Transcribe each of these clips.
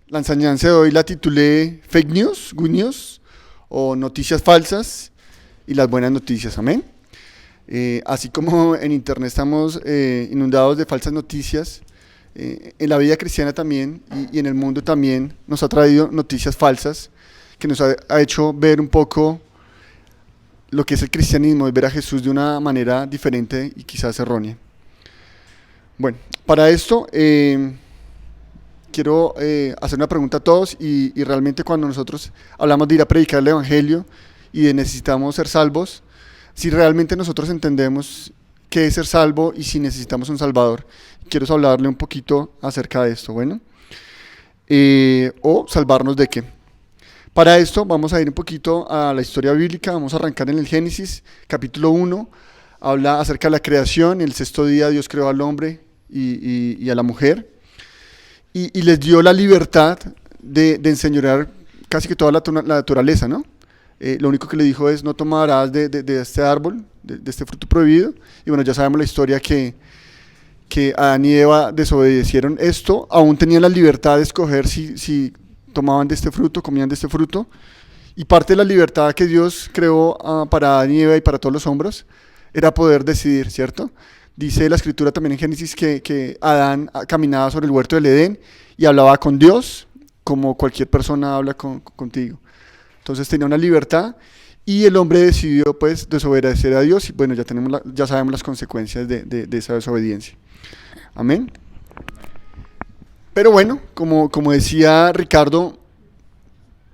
La enseñanza de hoy la titulé Fake News, Good News, o Noticias Falsas y las Buenas Noticias, amén. Así como en internet estamos inundados de falsas noticias, en la vida cristiana también y en el mundo también nos ha traído noticias falsas que nos ha hecho ver un poco lo que es el cristianismo y ver a Jesús de una manera diferente y quizás errónea. Bueno, para esto quiero hacer una pregunta a todos y realmente cuando nosotros hablamos de ir a predicar el Evangelio y de necesitamos ser salvos, si realmente nosotros entendemos qué es ser salvo y si necesitamos un Salvador. Quiero hablarle un poquito acerca de esto, bueno. O salvarnos de qué. Para esto vamos a ir un poquito a la historia bíblica, vamos a arrancar en el Génesis, capítulo 1, habla acerca de la creación, el sexto día Dios creó al hombre y a la mujer, y les dio la libertad de enseñorear casi que toda la naturaleza, ¿no? Lo único que le dijo es no tomarás de este árbol, de este fruto prohibido, y bueno, ya sabemos la historia que Adán y Eva desobedecieron esto, aún tenían la libertad de escoger si tomaban de este fruto, comían de este fruto, y parte de la libertad que Dios creó para Adán y Eva y para todos los hombres era poder decidir, ¿cierto? Dice la escritura también en Génesis que Adán caminaba sobre el huerto del Edén y hablaba con Dios como cualquier persona habla contigo. Entonces tenía una libertad y el hombre decidió pues desobedecer a Dios y bueno, ya sabemos las consecuencias de esa desobediencia. Amén. Pero bueno, como decía Ricardo,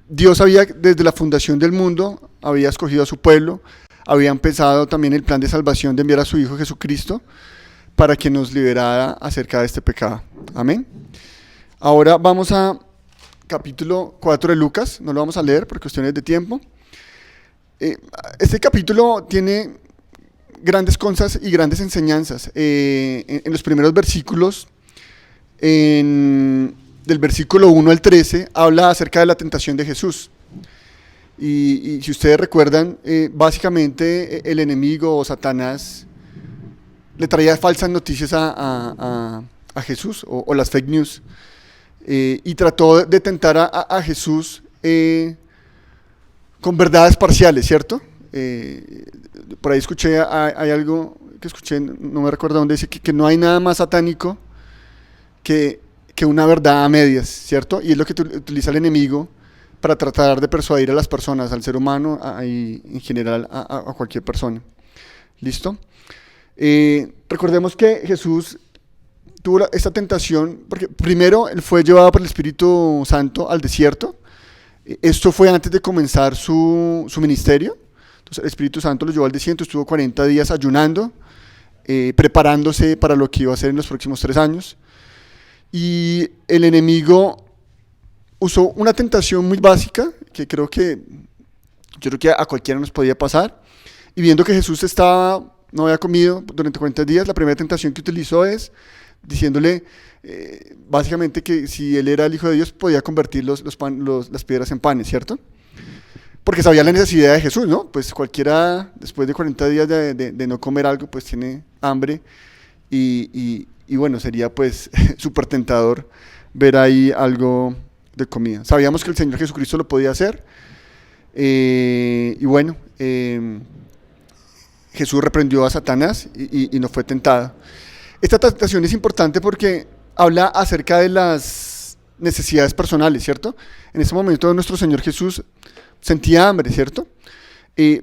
Dios había desde la fundación del mundo, había escogido a su pueblo, había empezado también el plan de salvación de enviar a su Hijo Jesucristo para que nos liberara acerca de este pecado. Amén. Ahora vamos a capítulo 4 de Lucas, no lo vamos a leer por cuestiones de tiempo. Este capítulo tiene grandes cosas y grandes enseñanzas. En los primeros versículos, del versículo 1 al 13, habla acerca de la tentación de Jesús. Y si ustedes recuerdan, básicamente el enemigo o Satanás le traía falsas noticias a Jesús o las fake news y trató de tentar a Jesús con verdades parciales, ¿cierto? Por ahí escuché, hay algo que escuché, no me recuerdo dónde, dice que no hay nada más satánico que una verdad a medias, ¿cierto? Y es lo que utiliza el enemigo para tratar de persuadir a las personas, al ser humano y en general a cualquier persona. ¿Listo? Recordemos que Jesús tuvo esta tentación, porque primero él fue llevado por el Espíritu Santo al desierto. Esto fue antes de comenzar su ministerio. Entonces el Espíritu Santo lo llevó al desierto, estuvo 40 días ayunando, preparándose para lo que iba a hacer en los próximos 3 años. Y el enemigo usó una tentación muy básica, que yo creo que a cualquiera nos podía pasar, y viendo que Jesús no había comido durante 40 días, la primera tentación que utilizó es diciéndole básicamente que si él era el Hijo de Dios podía convertir las piedras en panes, ¿cierto? Porque sabía la necesidad de Jesús, ¿no? Pues cualquiera después de 40 días de no comer algo, pues tiene hambre y bueno, sería pues súper tentador ver ahí algo de comida. Sabíamos que el Señor Jesucristo lo podía hacer y bueno, Jesús reprendió a Satanás y no fue tentado. Esta tentación es importante porque habla acerca de las necesidades personales, ¿cierto? En ese momento nuestro Señor Jesús sentía hambre, ¿cierto?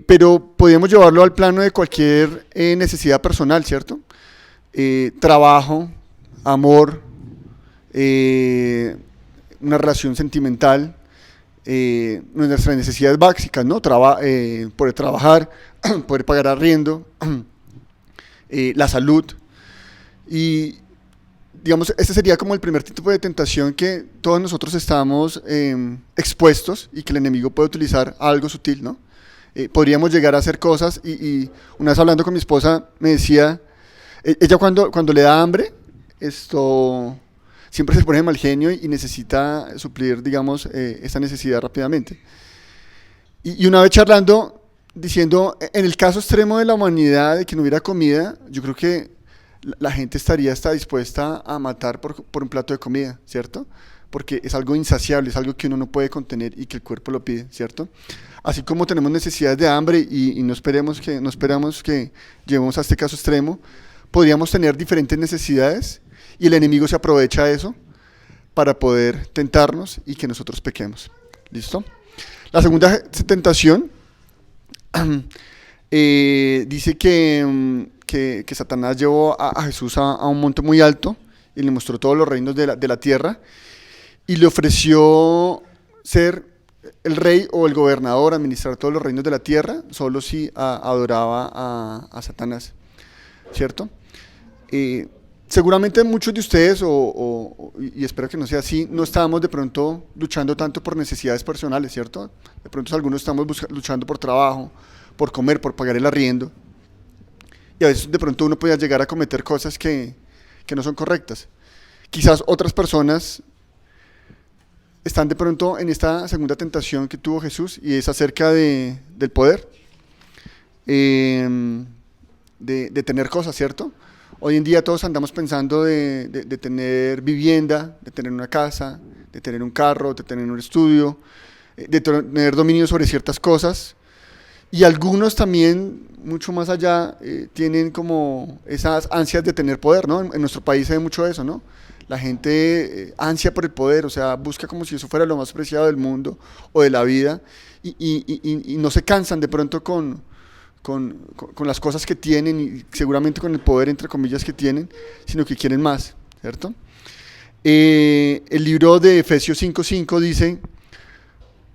Pero podíamos llevarlo al plano de cualquier necesidad personal, ¿cierto? Trabajo, amor, una relación sentimental, nuestras necesidades básicas, ¿no? Poder trabajar, poder pagar arriendo, la salud. Y digamos, este sería como el primer tipo de tentación que todos nosotros estamos expuestos y que el enemigo puede utilizar algo sutil, ¿no? Podríamos llegar a hacer cosas y una vez hablando con mi esposa me decía, ella cuando le da hambre, siempre se pone de mal genio y necesita suplir, digamos, esa necesidad rápidamente. Y una vez charlando, diciendo, en el caso extremo de la humanidad, de que no hubiera comida, yo creo que la gente estaría hasta dispuesta a matar por un plato de comida, ¿cierto? porque es algo insaciable, es algo que uno no puede contener y que el cuerpo lo pide, ¿cierto? Así como tenemos necesidades de hambre y no esperamos que lleguemos a este caso extremo, podríamos tener diferentes necesidades y el enemigo se aprovecha de eso para poder tentarnos y que nosotros pequemos. ¿Listo? La segunda tentación dice que Satanás llevó a Jesús a un monte muy alto y le mostró todos los reinos de la tierra y le ofreció ser el rey o el gobernador, administrar todos los reinos de la tierra, solo si adoraba a Satanás, ¿cierto? Seguramente muchos de ustedes, y espero que no sea así, no estábamos de pronto luchando tanto por necesidades personales, ¿cierto? De pronto algunos estamos luchando por trabajo, por comer, por pagar el arriendo, y a veces de pronto uno puede llegar a cometer cosas que no son correctas. Quizás otras personas están de pronto en esta segunda tentación que tuvo Jesús y es acerca del poder, de tener cosas, ¿cierto? Hoy en día todos andamos pensando de tener vivienda, de tener una casa, de tener un carro, de tener un estudio, de tener dominio sobre ciertas cosas. Y algunos también, mucho más allá, tienen como esas ansias de tener poder, ¿no? En nuestro país se ve mucho eso, ¿no? La gente ansia por el poder, o sea, busca como si eso fuera lo más preciado del mundo o de la vida y no se cansan de pronto con las cosas que tienen y seguramente con el poder, entre comillas, que tienen, sino que quieren más, ¿cierto? El libro de Efesios 5:5 dice,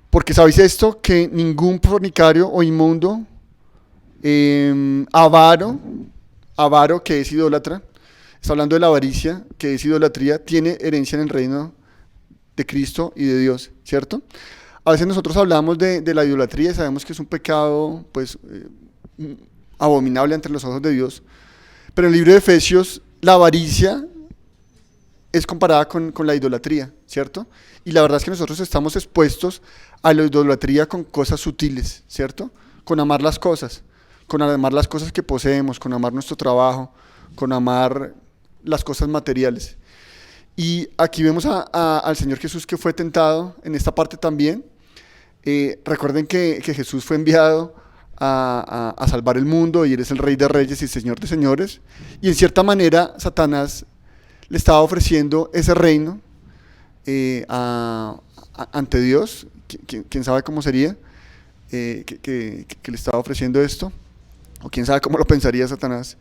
porque sabéis esto, que ningún fornicario o inmundo, avaro que es idólatra, está hablando de la avaricia, que es idolatría, tiene herencia en el reino de Cristo y de Dios, ¿cierto? A veces nosotros hablamos de la idolatría y sabemos que es un pecado, pues, abominable ante los ojos de Dios, pero en el libro de Efesios la avaricia es comparada con la idolatría, ¿cierto? Y la verdad es que nosotros estamos expuestos a la idolatría con cosas sutiles, ¿cierto? Con amar las cosas que poseemos, con amar nuestro trabajo, con amar las cosas materiales. Y aquí vemos al Señor Jesús que fue tentado en esta parte también. Recuerden que Jesús fue enviado a salvar el mundo y Él es el Rey de Reyes y Señor de Señores. Y en cierta manera Satanás le estaba ofreciendo ese reino ante Dios, quién sabe cómo sería, que le estaba ofreciendo esto, o quién sabe cómo lo pensaría Satanás,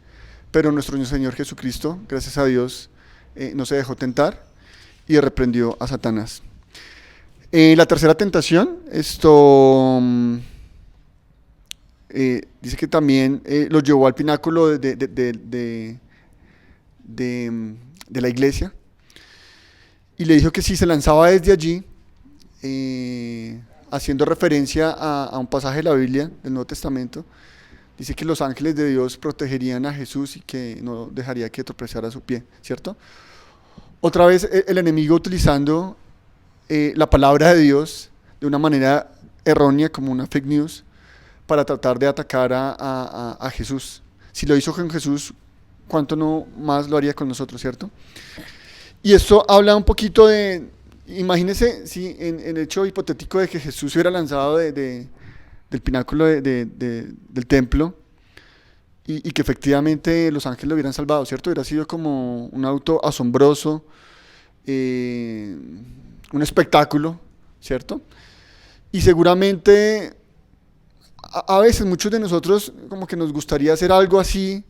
pero nuestro Señor Jesucristo, gracias a Dios, no se dejó tentar y reprendió a Satanás. La tercera tentación, dice que también lo llevó al pináculo de la iglesia y le dijo que si se lanzaba desde allí, haciendo referencia a un pasaje de la Biblia del Nuevo Testamento, dice que los ángeles de Dios protegerían a Jesús y que no dejaría que tropezara su pie, ¿cierto? Otra vez el enemigo utilizando la palabra de Dios de una manera errónea, como una fake news, para tratar de atacar a Jesús. Si lo hizo con Jesús, ¿cuánto no más lo haría con nosotros, cierto? Y esto habla un poquito de, imagínense si en el hecho hipotético de que Jesús se hubiera lanzado del pináculo del templo y que efectivamente los ángeles lo hubieran salvado, ¿cierto? Hubiera sido como un auto asombroso, un espectáculo, ¿cierto? Y seguramente a veces muchos de nosotros como que nos gustaría hacer algo así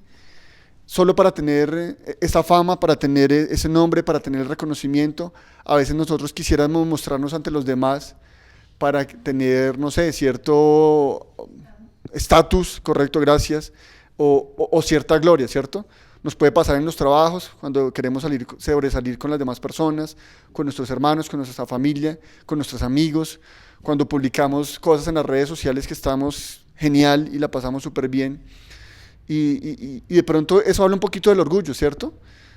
solo para tener esa fama, para tener ese nombre, para tener el reconocimiento. A veces nosotros quisiéramos mostrarnos ante los demás para tener, no sé, cierto estatus, correcto, gracias, o cierta gloria, ¿cierto? Nos puede pasar en los trabajos, cuando queremos sobresalir con las demás personas, con nuestros hermanos, con nuestra familia, con nuestros amigos, cuando publicamos cosas en las redes sociales que estamos genial y la pasamos súper bien. Y de pronto eso habla un poquito del orgullo, ¿cierto?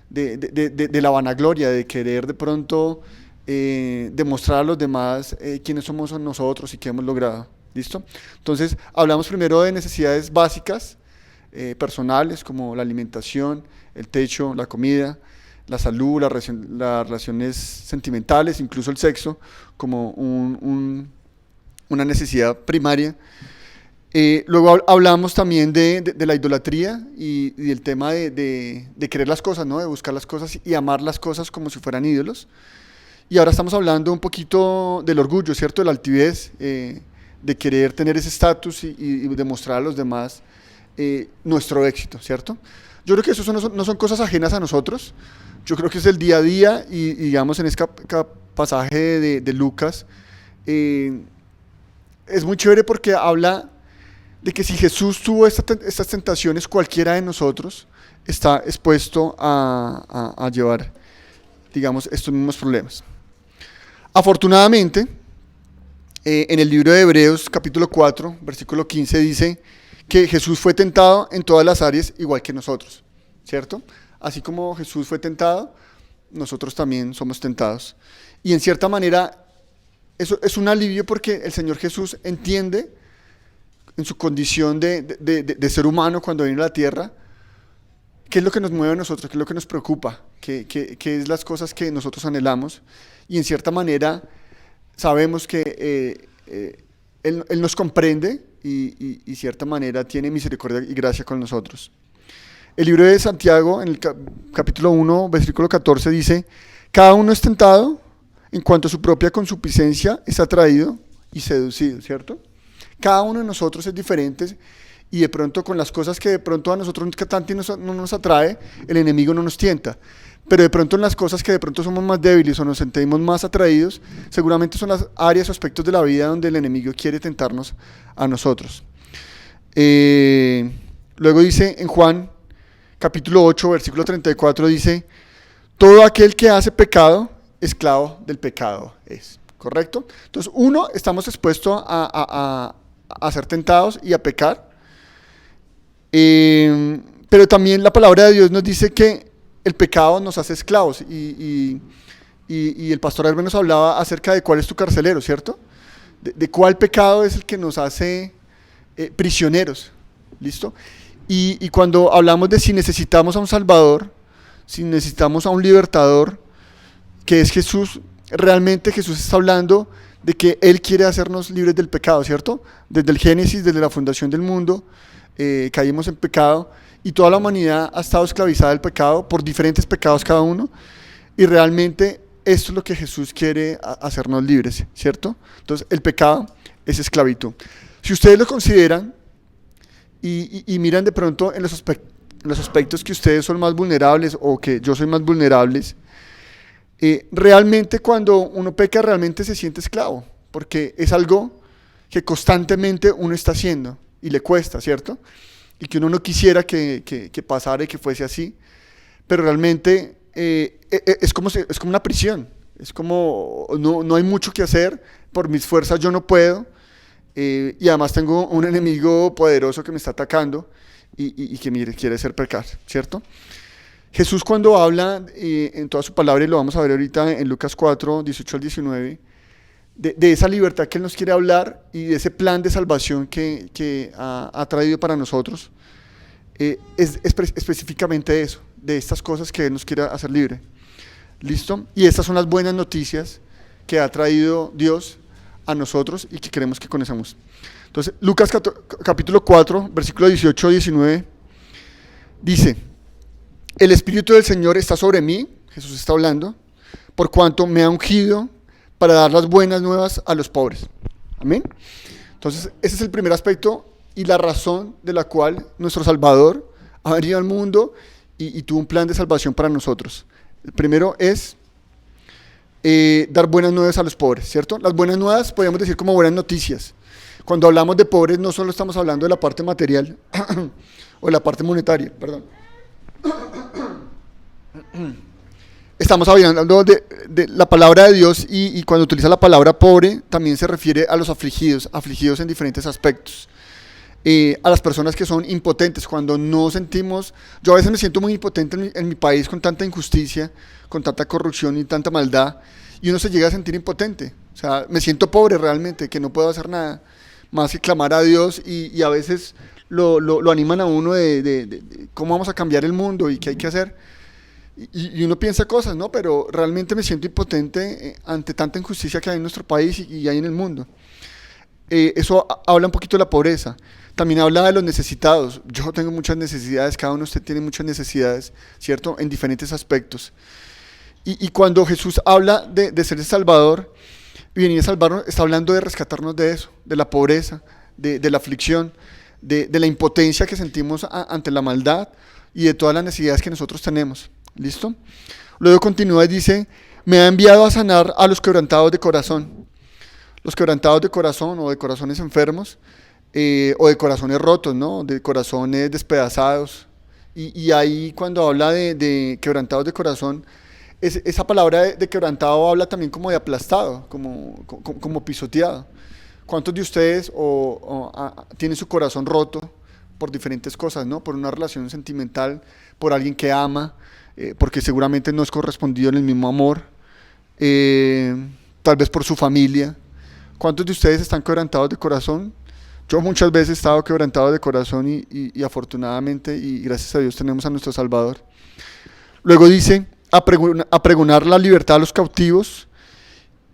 De la vanagloria, de querer de pronto demostrar a los demás quiénes somos nosotros y qué hemos logrado. ¿Listo? Entonces, hablamos primero de necesidades básicas, personales, como la alimentación, el techo, la comida, la salud, las relaciones sentimentales, incluso el sexo, como una necesidad primaria. Luego hablamos también de la idolatría y del tema de querer las cosas, ¿no? De buscar las cosas y amar las cosas como si fueran ídolos. Y ahora estamos hablando un poquito del orgullo, ¿cierto? De la altivez, de querer tener ese estatus y demostrar a los demás nuestro éxito, ¿cierto? Yo creo que eso no son cosas ajenas a nosotros. Yo creo que es el día a día y digamos en este pasaje de Lucas, es muy chévere porque habla de que si Jesús tuvo estas tentaciones, cualquiera de nosotros está expuesto a llevar, digamos, estos mismos problemas. Afortunadamente, en el libro de Hebreos, capítulo 4, versículo 15, dice que Jesús fue tentado en todas las áreas igual que nosotros, ¿cierto? Así como Jesús fue tentado, nosotros también somos tentados. Y en cierta manera, eso es un alivio porque el Señor Jesús entiende en su condición de ser humano cuando viene a la tierra, qué es lo que nos mueve a nosotros, qué es lo que nos preocupa, qué es las cosas que nosotros anhelamos. Y en cierta manera sabemos que Él nos comprende y cierta manera tiene misericordia y gracia con nosotros. El libro de Santiago, en el capítulo 1, versículo 14, dice: cada uno es tentado en cuanto a su propia concupiscencia es atraído y seducido, ¿cierto? Cada uno de nosotros es diferente y de pronto con las cosas que de pronto a nosotros no nos atrae, el enemigo no nos tienta. Pero de pronto en las cosas que de pronto somos más débiles o nos sentimos más atraídos, seguramente son las áreas o aspectos de la vida donde el enemigo quiere tentarnos a nosotros. Luego dice en Juan, capítulo 8, versículo 34, dice: todo aquel que hace pecado, esclavo del pecado es. ¿Correcto? Entonces, estamos expuestos a ser tentados y a pecar. Pero también la palabra de Dios nos dice que el pecado nos hace esclavos. Y el pastor Herbert nos hablaba acerca de cuál es tu carcelero, ¿cierto? De cuál pecado es el que nos hace prisioneros. ¿Listo? Y cuando hablamos de si necesitamos a un Salvador, si necesitamos a un libertador, que es Jesús, realmente Jesús está hablando de que Él quiere hacernos libres del pecado, ¿cierto? Desde el Génesis, desde la fundación del mundo, caímos en pecado y toda la humanidad ha estado esclavizada del pecado por diferentes pecados cada uno, y realmente esto es lo que Jesús quiere hacernos libres, ¿cierto? Entonces el pecado es esclavitud. Si ustedes lo consideran y miran de pronto en los aspectos que ustedes son más vulnerables o que yo soy más vulnerables, realmente cuando uno peca realmente se siente esclavo, porque es algo que constantemente uno está haciendo y le cuesta, ¿cierto? Y que uno no quisiera que pasara y que fuese así, pero realmente es como una prisión, es como no hay mucho que hacer, por mis fuerzas yo no puedo, y además tengo un enemigo poderoso que me está atacando y que quiere hacer pecar, ¿cierto? Jesús cuando habla en toda su palabra, y lo vamos a ver ahorita en Lucas 4, 18 al 19, de esa libertad que Él nos quiere hablar y de ese plan de salvación que ha traído para nosotros, es específicamente eso, de estas cosas que Él nos quiere hacer libre. ¿Listo? Y estas son las buenas noticias que ha traído Dios a nosotros y que queremos que conozcamos. Entonces, Lucas capítulo 4, versículo 18 al 19, dice: el Espíritu del Señor está sobre mí, Jesús está hablando, por cuanto me ha ungido para dar las buenas nuevas a los pobres. Amén. Entonces, ese es el primer aspecto y la razón de la cual nuestro Salvador ha venido al mundo y tuvo un plan de salvación para nosotros. El primero es dar buenas nuevas a los pobres, ¿cierto? Las buenas nuevas podríamos decir como buenas noticias. Cuando hablamos de pobres no solo estamos hablando de la parte material o de la parte monetaria, perdón. Estamos hablando de la palabra de Dios y cuando utiliza la palabra pobre también se refiere a los afligidos en diferentes aspectos, a las personas que son impotentes, cuando no sentimos, yo a veces me siento muy impotente en mi país con tanta injusticia, con tanta corrupción y tanta maldad, y uno se llega a sentir impotente, o sea, me siento pobre realmente, que no puedo hacer nada más que clamar a Dios y a veces lo animan a uno de cómo vamos a cambiar el mundo y qué hay que hacer. Y uno piensa cosas, ¿no? Pero realmente me siento impotente ante tanta injusticia que hay en nuestro país y hay en el mundo. Eso habla un poquito de la pobreza. También habla de los necesitados. Yo tengo muchas necesidades, cada uno de ustedes tiene muchas necesidades, ¿cierto? En diferentes aspectos. Y cuando Jesús habla de ser el Salvador y venir a salvarnos, está hablando de rescatarnos de eso, de la pobreza, de la aflicción, de la impotencia que sentimos ante la maldad y de todas las necesidades que nosotros tenemos. ¿Listo? Luego continúa y dice, me ha enviado a sanar a los quebrantados de corazón. Los quebrantados de corazón o de corazones enfermos o de corazones rotos, ¿no? De corazones despedazados. Y ahí cuando habla de quebrantados de corazón, esa palabra de quebrantado habla también como de aplastado, como pisoteado. ¿Cuántos de ustedes tienen su corazón roto por diferentes cosas, ¿no? Por una relación sentimental, por alguien que ama, porque seguramente no es correspondido en el mismo amor, tal vez por su familia. ¿Cuántos de ustedes están quebrantados de corazón? Yo muchas veces he estado quebrantado de corazón y afortunadamente y gracias a Dios tenemos a nuestro Salvador. Luego dice, a pregonar la libertad a los cautivos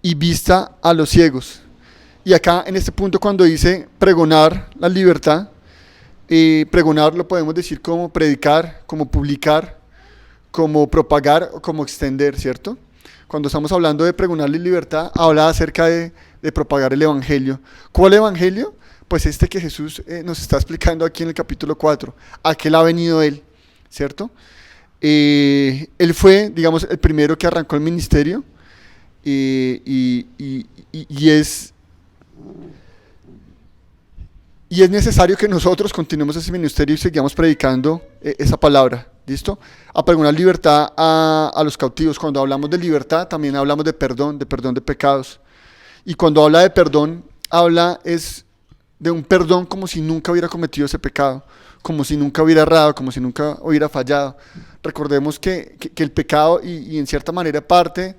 y vista a los ciegos. Y acá en este punto cuando dice pregonar la libertad, pregonar lo podemos decir como predicar, como publicar, como propagar o como extender, ¿cierto? Cuando estamos hablando de pregonar la libertad, habla acerca de propagar el evangelio. ¿Cuál evangelio? Pues este que Jesús nos está explicando aquí en el capítulo 4. ¿A qué ha venido Él? ¿Cierto? Él fue, digamos, el primero que arrancó el ministerio y es necesario que nosotros continuemos ese ministerio y sigamos predicando esa palabra. ¿Listo? A pregonar libertad a los cautivos. Cuando hablamos de libertad, también hablamos de perdón de pecados. Y cuando habla de perdón, habla es de un perdón como si nunca hubiera cometido ese pecado, como si nunca hubiera errado, como si nunca hubiera fallado. Recordemos que el pecado, y en cierta manera parte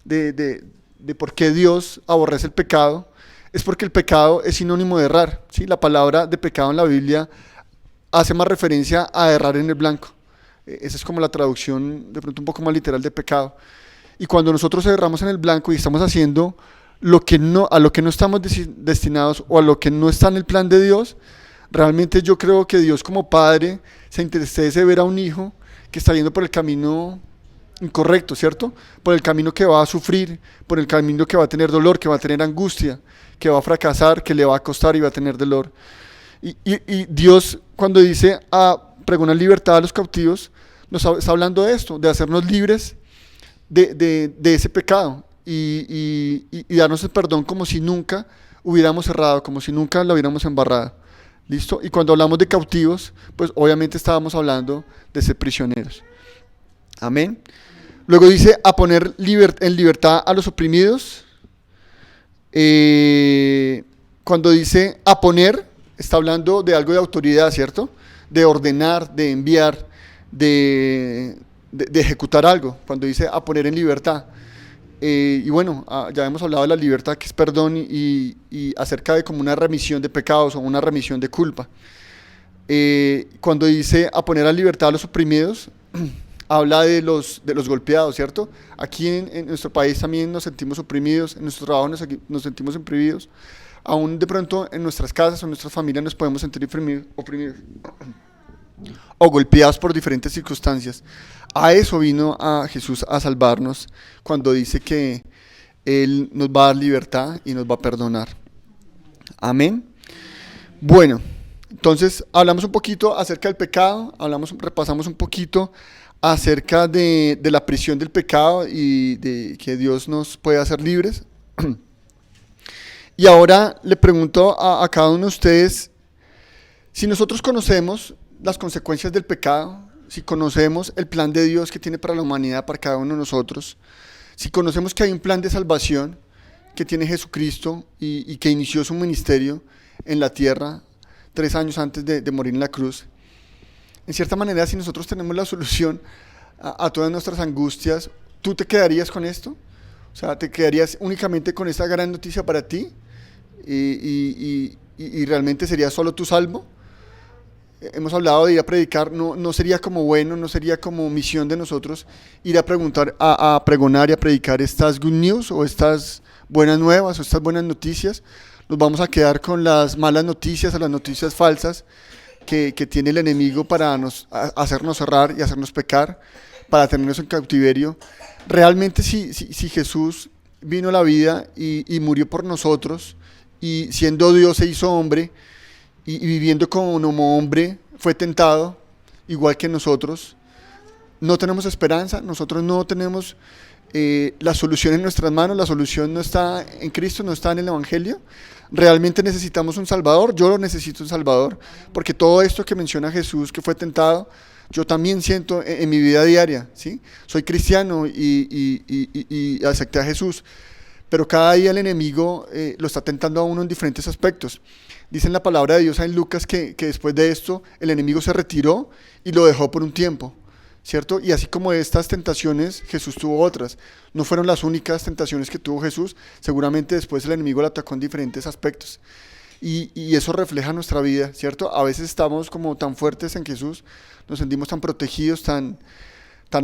de por qué Dios aborrece el pecado, es porque el pecado es sinónimo de errar. ¿Sí? La palabra de pecado en la Biblia hace más referencia a errar en el blanco. Esa es como la traducción de pronto un poco más literal de pecado. Y cuando nosotros erramos en el blanco y estamos haciendo a lo que no estamos destinados o a lo que no está en el plan de Dios, realmente yo creo que Dios como padre se entristece ver a un hijo que está yendo por el camino incorrecto, ¿cierto? Por el camino que va a sufrir, por el camino que va a tener dolor, que va a tener angustia, que va a fracasar, que le va a costar y va a tener dolor. Y Dios cuando dice a pregonar libertad a los cautivos, nos está hablando de esto, de hacernos libres de ese pecado y darnos el perdón como si nunca hubiéramos errado, como si nunca lo hubiéramos embarrado. ¿Listo? Y cuando hablamos de cautivos, pues obviamente estábamos hablando de ser prisioneros. Amén. Luego dice a poner en libertad a los oprimidos. Cuando dice a poner, está hablando de algo de autoridad, ¿cierto? De ordenar, de enviar, de ejecutar algo. Cuando dice a poner en libertad. Y bueno, ya hemos hablado de la libertad que es perdón y acerca de como una remisión de pecados o una remisión de culpa. Cuando dice a poner a libertad a los oprimidos, habla de los golpeados, ¿cierto? Aquí en nuestro país también nos sentimos oprimidos, en nuestro trabajo nos sentimos oprimidos, aún de pronto en nuestras casas o en nuestras familias nos podemos sentir oprimidos o golpeados por diferentes circunstancias. A eso vino a Jesús a salvarnos cuando dice que Él nos va a dar libertad y nos va a perdonar. Amén. Bueno, entonces hablamos un poquito acerca del pecado, repasamos un poquito acerca de la prisión del pecado y de que Dios nos puede hacer libres. Y ahora le pregunto a cada uno de ustedes, si nosotros conocemos las consecuencias del pecado, si conocemos el plan de Dios que tiene para la humanidad, para cada uno de nosotros, si conocemos que hay un plan de salvación que tiene Jesucristo y que inició su ministerio en la tierra 3 años antes de morir en la cruz, en cierta manera, si nosotros tenemos la solución a todas nuestras angustias, ¿tú te quedarías con esto? O sea, ¿te quedarías únicamente con esta gran noticia para ti? ¿Y realmente sería solo tu salvo? hemos hablado de ir a predicar, no sería como bueno, no sería como misión de nosotros ir a preguntar, a pregonar y a predicar estas good news o estas buenas nuevas o estas buenas noticias. Nos vamos a quedar con las malas noticias o las noticias falsas que tiene el enemigo para hacernos errar y hacernos pecar, para tenernos en cautiverio. Realmente si Jesús vino a la vida y murió por nosotros, y siendo Dios se hizo hombre, y viviendo como hombre fue tentado, igual que nosotros, no tenemos esperanza, nosotros no tenemos la solución en nuestras manos, la solución no está en Cristo, no está en el Evangelio. Realmente necesitamos un Salvador, yo lo necesito un Salvador, porque todo esto que menciona Jesús, que fue tentado, yo también siento en mi vida diaria, ¿sí? Soy cristiano y acepté a Jesús, pero cada día el enemigo lo está tentando a uno en diferentes aspectos. Dice en la palabra de Dios en Lucas que después de esto el enemigo se retiró y lo dejó por un tiempo, ¿cierto? Y así como estas tentaciones, Jesús tuvo otras. No fueron las únicas tentaciones que tuvo Jesús, seguramente después el enemigo lo atacó en diferentes aspectos. Y eso refleja nuestra vida, ¿cierto? A veces estamos como tan fuertes en Jesús, nos sentimos tan protegidos, tan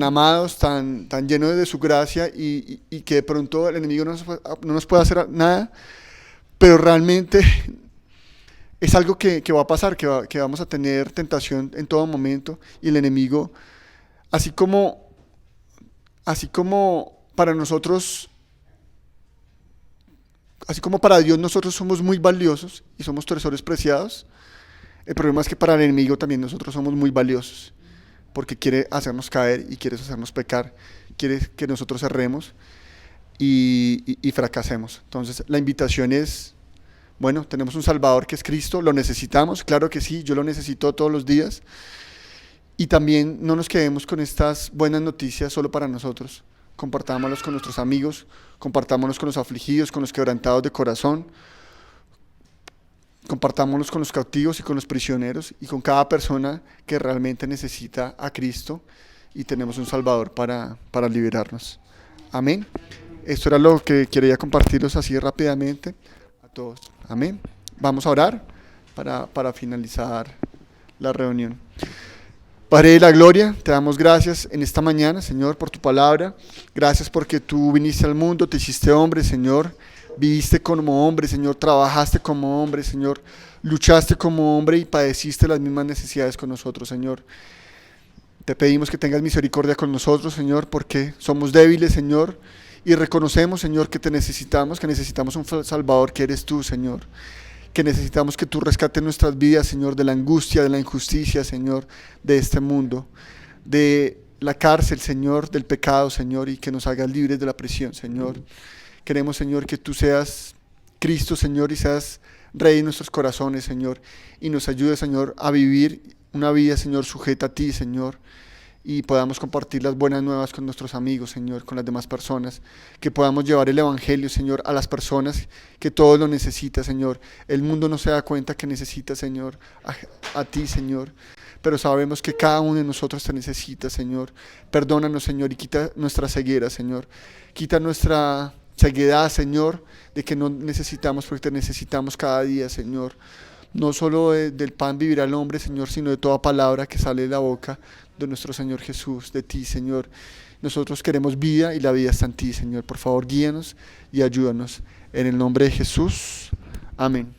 amados, tan llenos de su gracia y que de pronto el enemigo no nos puede hacer nada, pero realmente es algo que va a pasar, que vamos a tener tentación en todo momento y el enemigo, así como para nosotros, así como para Dios nosotros somos muy valiosos y somos tesoros preciados, el problema es que para el enemigo también nosotros somos muy valiosos, porque quiere hacernos caer y quiere hacernos pecar, quiere que nosotros erremos y fracasemos. Entonces la invitación es, bueno, tenemos un Salvador que es Cristo, lo necesitamos, claro que sí, yo lo necesito todos los días. Y también no nos quedemos con estas buenas noticias solo para nosotros. Compartámoslos con nuestros amigos, compartámoslos con los afligidos, con los quebrantados de corazón, compartámoslos con los cautivos y con los prisioneros y con cada persona que realmente necesita a Cristo y tenemos un Salvador para liberarnos. Amén. Esto era lo que quería compartirlos así rápidamente a todos. Amén. Vamos a orar para finalizar la reunión. Padre de la gloria, te damos gracias en esta mañana, Señor, por tu palabra. Gracias porque tú viniste al mundo, te hiciste hombre, Señor. Viviste como hombre, Señor. Trabajaste como hombre, Señor. Luchaste como hombre y padeciste las mismas necesidades con nosotros, Señor. Te pedimos que tengas misericordia con nosotros, Señor, porque somos débiles, Señor. Y reconocemos, Señor, que te necesitamos, que necesitamos un Salvador que eres tú, Señor. Que necesitamos que tú rescates nuestras vidas, Señor, de la angustia, de la injusticia, Señor, de este mundo, de la cárcel, Señor, del pecado, Señor, y que nos hagas libres de la prisión, Señor. Queremos, Señor, que tú seas Cristo, Señor, y seas Rey de nuestros corazones, Señor, y nos ayudes, Señor, a vivir una vida, Señor, sujeta a ti, Señor, y podamos compartir las buenas nuevas con nuestros amigos, Señor, con las demás personas, que podamos llevar el Evangelio, Señor, a las personas que todos lo necesitan, Señor. El mundo no se da cuenta que necesita, Señor, a ti, Señor, pero sabemos que cada uno de nosotros te necesita, Señor. Perdónanos, Señor, y quita nuestra ceguera, Señor. Quita nuestra ceguedad, Señor, de que no necesitamos, porque te necesitamos cada día, Señor. No solo del pan vivirá el hombre, Señor, sino de toda palabra que sale de la boca de nuestro Señor Jesús, de ti, Señor. Nosotros queremos vida y la vida está en ti, Señor. Por favor, guíanos y ayúdanos. En el nombre de Jesús. Amén.